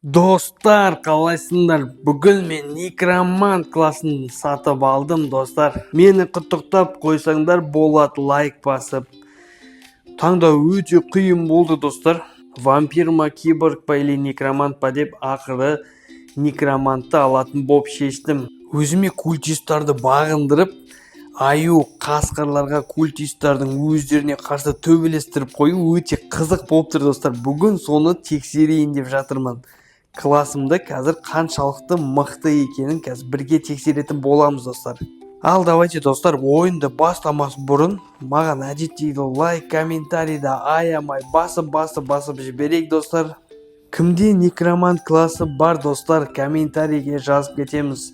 Достар, қалайсыңдар? Бүгін мен некромант классын сатып алдым, достар. Мені құттықтап қойсаңдар болады, лайк басып. Таңда өте қиын болды, достар. Вампир ма, киборг па или некромант па деп ақыры некромантты алатын боп шештім. Өзіме культистарды бағындырып, аю қасқырларға культистардың өздеріне қарсы төбелестіріп қою өте қызық болып тұр, достар. Бүгін соны тексерейін деп жатырмын. Классымда қазір қаншалықты мықты екенін қазір бірге тексеретін боламыз, достар. Ал давайте, достар, ойынды бастамас бұрын маған әдеттегі лайк, комментарийді аямай басып жіберейік, достар. Кімде некромант классы бар, достар, комментарийге жазып кетеміз.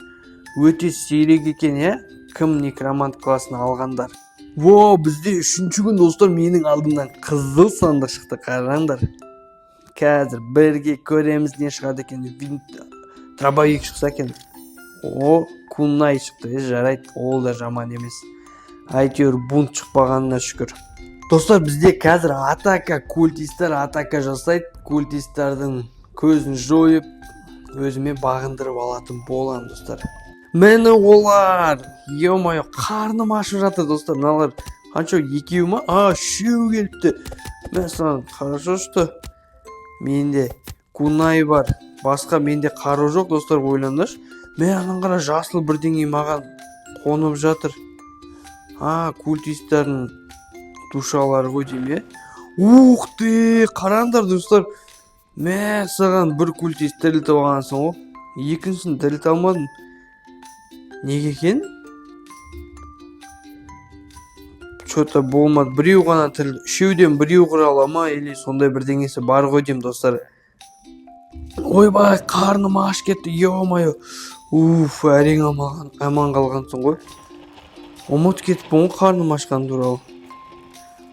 Өте сирек екен, кім некромант классын алғандар. Бізде 3-ші күн, достар, менің алдымнан қызыл сандық шықты, қараңдар. Қазір бірге көреміз не шығады екен. Дробовик шықса екен. Кунай шықты, жарайды, ол да жаман емес. Әйтеуір бунт шықпағанына шүкір. Достар, бізде қазір атака, культистер атака жасайды. Культистердің көзін жойып, өзіме бағындырып алатын болам, достар. Мені олар, ё-моё, қарным ашып жатыр, достар. Мыналар қанша, екеу ма? 3 келіпті. Мен саған хорошо что менде кунай бар, басқа менде қару жоқ, достар, ойлаңдаршы. Мен анан қара жасыл бірдеңе маған қонып жатыр. Культистердің душалары ғой дейм, Ух ты, қараңдар, достар. Мен саған бір культист тірілтіп алғансың ғой. Екіншісін тірілте алмадым. Неге екен? Что-то болмады. Біреу ғана тірілді. 3-ден біреу құра ала ма, или сондай бірдеңесі бар ғой дейм, достар. Ойбай, қарным аш кетті, ё-моё. Әрең аман қалғансың ғой. Ұмыт кетіппін ғой қарным ашқан туралы.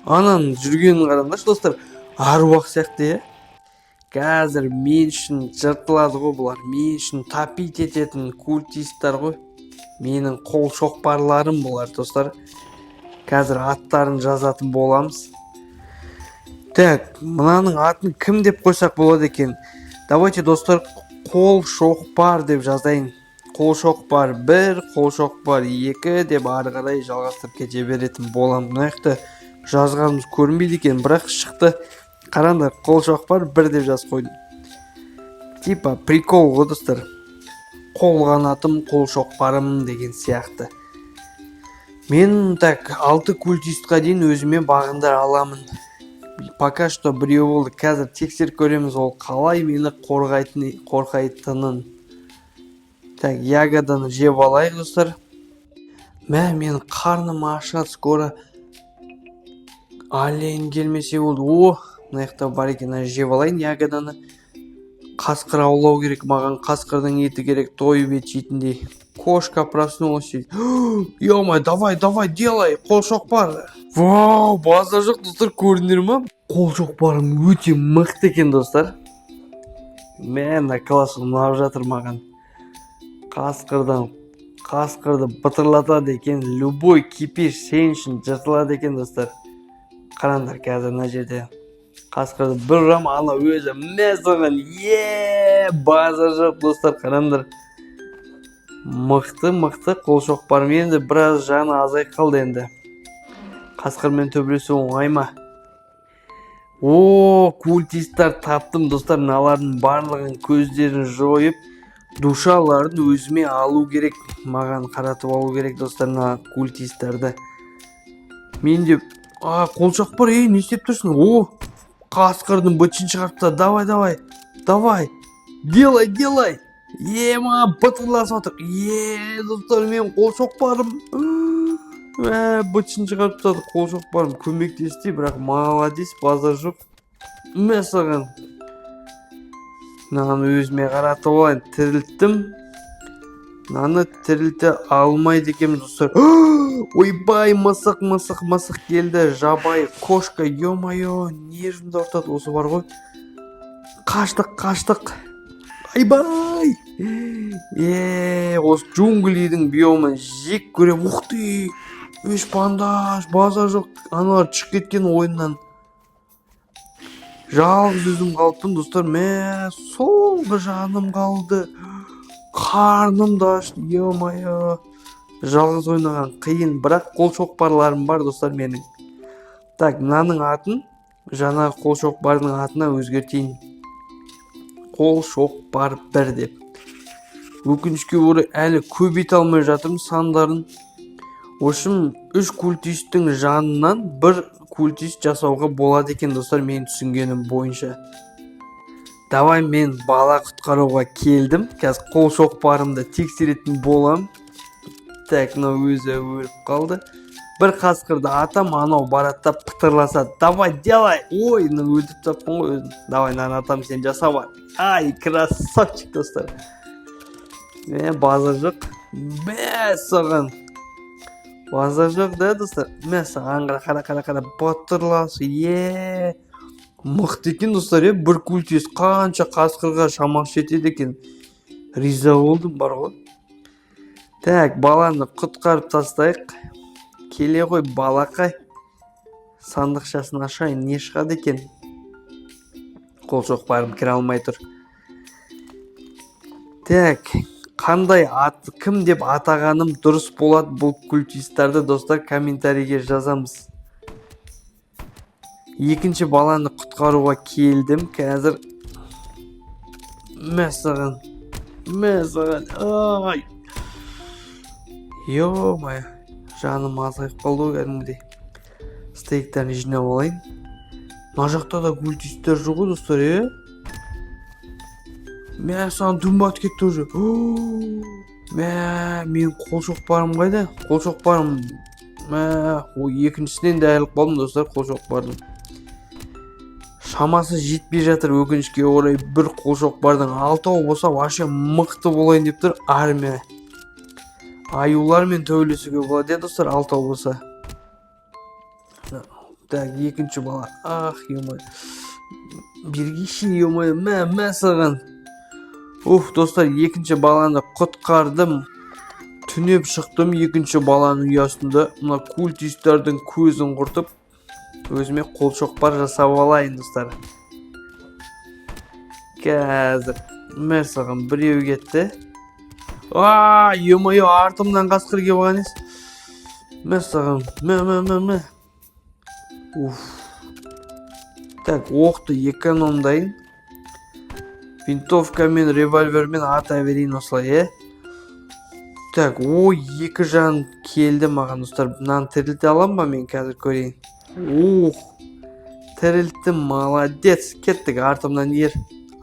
Анан жүргенін қараңдаршы, достар. Аруақ сияқты, Қазір мен үшін жыртылады ғой бұлар. Мен үшін тапит ететін культистер ғой. Менің қол шоқпарларым бұлар, достар. Қазір аттарын жазатын боламыз. Так, мынаның атын кім деп қойсақ болады екен? Давайте, достар, қол шоқпар деп жазайын. Қол шоқпар 1, қол шоқпар 2 деп ары қарай жалғастырып кете беретін болам. Мынақты жазғанымыз көрінбейді екен, бірақ шықты. Қараңдар, қол шоқпар 1 деп жаз қойдым. Типа прикол ғой, достар. Қол қанатым, қол шоқпарым деген сияқты. Мен 6 культистқа дейін өзіме бағындар аламын. Пока что біреу болды. Қазір тексер көреміз, ол қалай мені қорғайтынын. Так, ягоданы жеп алайық, достар. Мен қарным ашады, скоро олень келмесе болды. Мынаяқта бар екен, жеп алайын ягоданы. Қасқыр аулау керек, маған қасқырдың еті керек, тойып ет жейтіндей. Кошка проснулась. Ё-моё, давай, делай, қол шоқпар. База жоқ, достар, көрдіңдер ма? Қол шоқпарым өте мықты екен, достар. Мен класс ұнап жатыр маған. Қасқырды бытырлатады екен, любой кипиш сен үшін жыртылады екен, достар. Қараңдар, қазір мына жерде қасқырды бір ұрам, ана өзі мәзіған. База жоқ, достар, қараңдар. Мықты қол шоқпарым, енді біраз жаны азай қалды енді. Қасқырмен төбелесу оңай ма? Культистер таптым, достар. Мыналардың барлығын көздерін жойып, душаларын өзіме алу керек. Маған қаратып алу керек, достар, мына культистерді. Мен деп, қол шоқпар, не істеп тұрсың? Қасқырдың бытшын шығарыпты. Давай. Делай. Маған бытырласып отыр. Достар, мен қол шоқпарым. Бытшын шығарыпты, қол шоқпарым көмектесті, бірақ молодец, базар жоқ. Саған. Мынаны өзіме қаратып алайын, тірілттім. Мынаны тірілте алмайды екен, достар. Ойбай, мысық келді. Жабай кошка, ё-моё, нервімді ортады, осы бар ғой. Қаштық. Айбай! Осы джунглидің биомын жек көрем. Ух ты! Үш бандаж, база жоқ. Аналар шығып кеткен ойыннан. Жалғыз өзім қалыппын достар. Соңғы жаным қалды. Қарным да ашты. Е-мое. Жалғыз ойнаған қиын, бірақ қол шоқпарларым бар достар менің. Так, мынаның атын жаңағы қол шоқпардың атына өзгертейін. Қол шоқпар 1 деп. Өкінішке орай әлі көбейте алмай жатырмын сандарын. Ошым 3 культисттің жанынан 1 культист жасауға болады екен достар, мен түсінгенім бойынша. Давай мен бала құтқаруға келдім. Қазір қол шоқпарымды тексеретін болам. Так, өзі өліп қалды. Бір қасқырды атам, анау бараттап пытырласады. Давай, делай! Ой, өлдіп таппын ғой өзін. Давай, атам, сен жаса бар. Ай, красавчик достар. База жоқ. Саған. База жоқ да достар. Саған қара пытырласы. Мықты екен достар. Бір культист қанша қасқырға шамасы жетеді екен. Риза болдым бар ғой. Так, баланы құтқарып тастайық. Келе ғой балақай. Сандықшасын ашайын, не шығады екен? Қол шоқпарым кіре алмай тұр. Так, қандай ат, кім деп атағаным дұрыс болады бұл культисттарды достар, комментарийге жазамыз. Екінші баланы құтқаруға келдім. Қазір саған. Ай. Ё-мое. Жаным азайып қалды ғой кәдімгідей. Стейктерін жинап алайын. Мына жақта да культисттер жоқ қой достар, саған дүмбат кетті уже. Мен қол шоқпарым қайда? Қол шоқпарым. Екіншісінен де айырылып қалдым достар, қол шоқпардың. Шамасы жетпей жатыр, өкінішке орай. Бір қол шоқпардың 6-ау болса, вообще мықты болайын деп тұр армия. Аюлармен төбелесуге болады достар, 6-ау болса. Так, екінші бала. Ё-мое. Бергеші, ё-мое. Саған. Достар, екінші баланы құтқардым. Түнеп шықтым екінші баланың ұясында. Мына культистердің көзін құртып, өзіме қол шоқпар жасап алайын достар. Қазір. Саған біреу кетті. Ё-мое, артымнан қасқыр келіп алған ес. Саған. Так, оқты экономдайын. Винтовкамен, револьвермен ата берейін осылай, Так, екі жан келді маған достар. Мынаны тірілте алам ба мен қазір көрейін. Тірілттім, молодец. Кеттік, артымнан ер.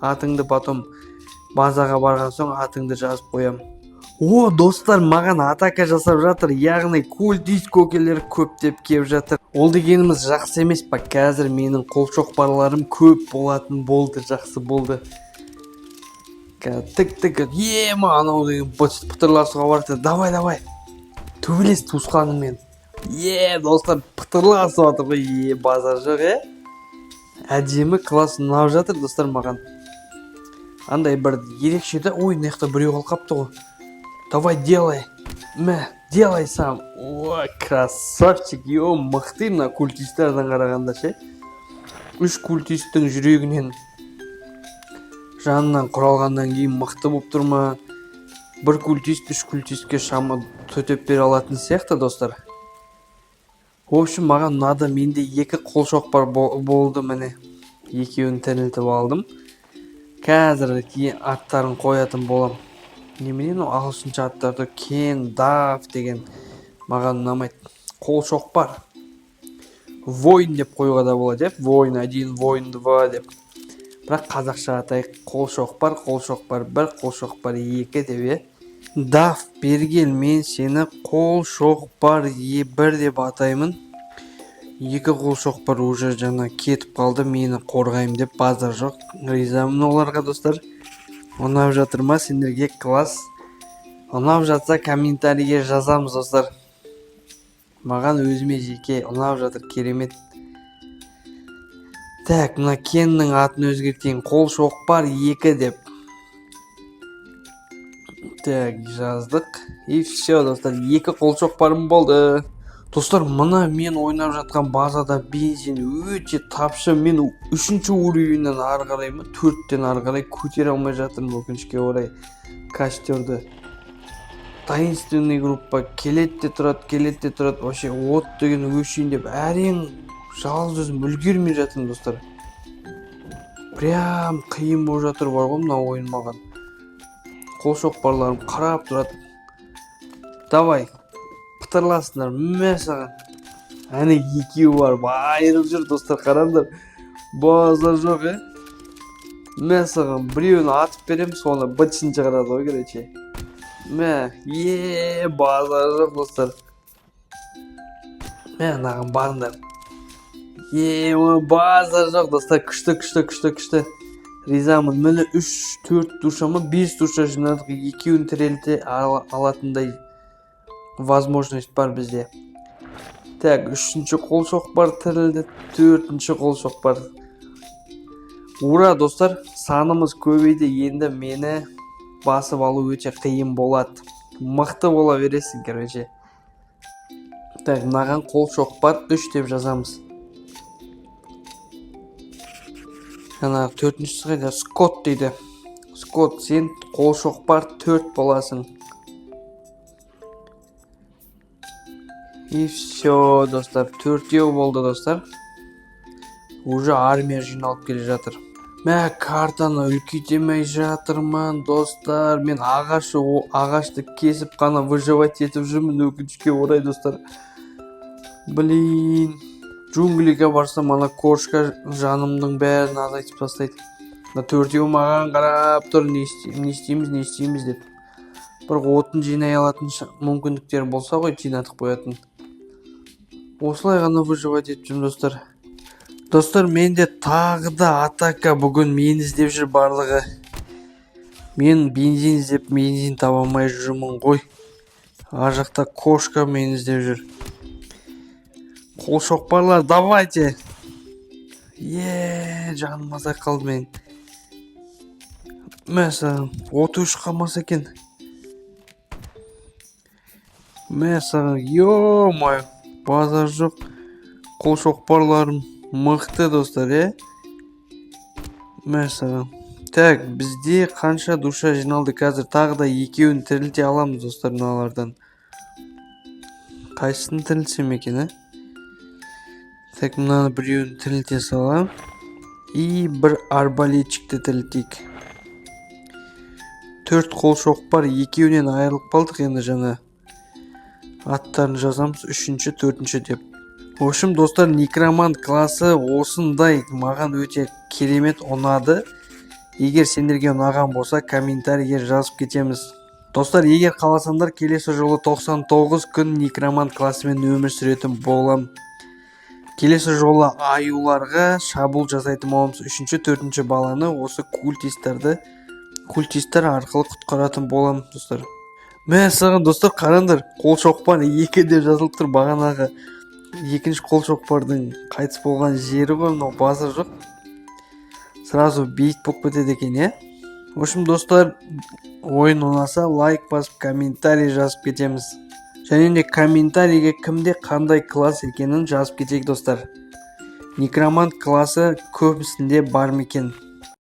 Атыңды потом базаға барған соң атыңды жазып қоям. Достар, маған атака жасап жатыр. Яғни культист көкелері көптеп кеп жатыр. Ол дегеніміз жақсы емес па? Қазір менің қол шоқпарларым көп болатын болды, жақсы болды. Тік-тік, анау деген пытырласуға барды. Давай. Төбелес туысқаныңмен. Достар, пытырласып жатыр ғой. Базар жоқ, Әдемі класс ұнап жатыр достар маған. Андай бір ерекше да. Мынақты біреу қалқапты ғой. Давай, делай. Делай сам. Красавчик. Мықты мына культистерден қарағанда ше. 3 культисттің жүрегінен жанынан құралғаннан кейін мықты болып тұрма. 1 культист 3 культистке шамы төтеп бере алатын сияқты достар. В общем, маған ұнады. Менде 2 қол шоқпар болды міне. Екеуін тірілтіп алдым. Қазір кейін аттарын қоятын болам. Неменен ағылшынша аттарды Кен, Дав деген маған ұнамайды. Қол шоқпар. Воин деп қоюға да болады, Воин 1, воин 2 деп. Бірақ қазақша атайық. Қол шоқпар 1, қол шоқпар 2 деп, Дав, бергел, мен сені қол шоқпар 1 деп атаймын. 2 қол шоқпар уже жаңа кетіп қалды, мені қорғайым деп базар жоқ. Ризамын оларға достар. Ұнап жатыр ма сендерге класс? Ұнап жатса комментарийге жазамыз достар. Маған өзіме жеке ұнап жатыр, керемет. Так, мына Кеннің атын өзгертейін. Қол шоқпар 2 деп. Так, жаздық. И все достар, 2 қол шоқпарым болды. Достар, мына мен ойнап жатқан базада бензин өте тапшы. Мен 3-ші уровеньнен ары қарай 4-тен ары қарай көтере алмай жатырмын, өкінішке орай. Костерді. Таинственный группа келет те тұрады. Вообще от деген өшейін деп әрең жалғыз өзім үлгермей жатырмын, достар. Прям қиын болып жатыр бар ғой мына ойын маған. Қол шоқпарларым қарап тұрады. Давай, пытырласыңдар, мә саған. Әне екеуі бар, айырып жүр, достар, қараңдар. Базар жоқ, Мә саған, біреуін атып берем, соны бытшын шығарады ғой, короче. Мә, базар жоқ, достар. Мә, анаған барыңдар. Базар жоқ, достар, күшті. Ризамын, міне 3-4 душамы 5 душа жинадық, екеуін тірелте алатындай возможность бар бізде. Так, 3-ші қол шоқпар тірілді, 4-ші қол шоқпар. Ура, достар, санымыз көбейді, енді мені басып алу өте қиын болады. Мықты бола бересің, короче. Так, мынаған қол шоқпар 3 деп жазамыз. Ана 4-ші қайда, Скотт дейді. Скотт, сен қол шоқпар 4 боласың. И все, достар, 4-еу болды, достар. Уже армия жиналып келе жатыр. Мә, картаны үлкейтемей жатырман, достар. Мен ағашты кесіп қана выживать етіп жүрмін, өкінішке орай, достар. Блин, джунглиге барсам, ана кошка жанымның бәрін азайтып тастайды. 4-еу маған қарап тұр, не істейміз деп. Бір отын жинай алатын мүмкіндіктер болса ғой, жинатып қоятын. Осылай ғана выживать етіп жүрмін, достар. Достар, менде тағы да атака бүгін мен іздеп жүр барлығы. Мен бензин іздеп, бензин таба алмай жүрмін ғой. Ар жақта кошка мен іздеп жүр. Қол шоқпарлар, давайте. Жаным азай қалды мен. Мәсаған, оты үш қалмаса екен. Мәсаған, ё-май, базар жоқ. Қол шоқпарларым мықты, достар, Мәсаған. Так, бізде қанша душа жиналды қазір? Тағы да екеуін тірілте аламыз, достар, мыналардан. Қайсысын тірілсем екен, Так, мынаны біреуін тірілте салам. И бір арбалетчикті тірілтейік. 4 қол шоқпар, екеуінен айырылып қалдық, енді жаңа аттарын жазамыз, 3-ші, 4-ші деп. В общем, достар, некромант классы осындай маған өте керемет ұнады. Егер сендерге ұнаған болса, комментарийге жазып кетеміз. Достар, егер қаласаңдар, келесі жолы 99 күн некромант классымен өмір сүретін болам. Келесі жолы аюларға шабуыл жасайтын боламыз. 3-ші, 4-ші баланы осы культистер арқылы құтқаратын болам, достар. Мәсаған, достар, қараңдар, қол шоқпар 2 деп жазылып тұр. Бағанағы 2-ші қол шоқпардың қайтыс болған жері ғой, мынау базар жоқ. Сразу бейт болып кетеді екен, В общем, достар, ойын ұнаса, лайк басып, комментарий жазып кетеміз. Және де комментарийге кімде қандай класс екенін жазып кетейік, достар. Некромант классы көбісінде бар ма екен?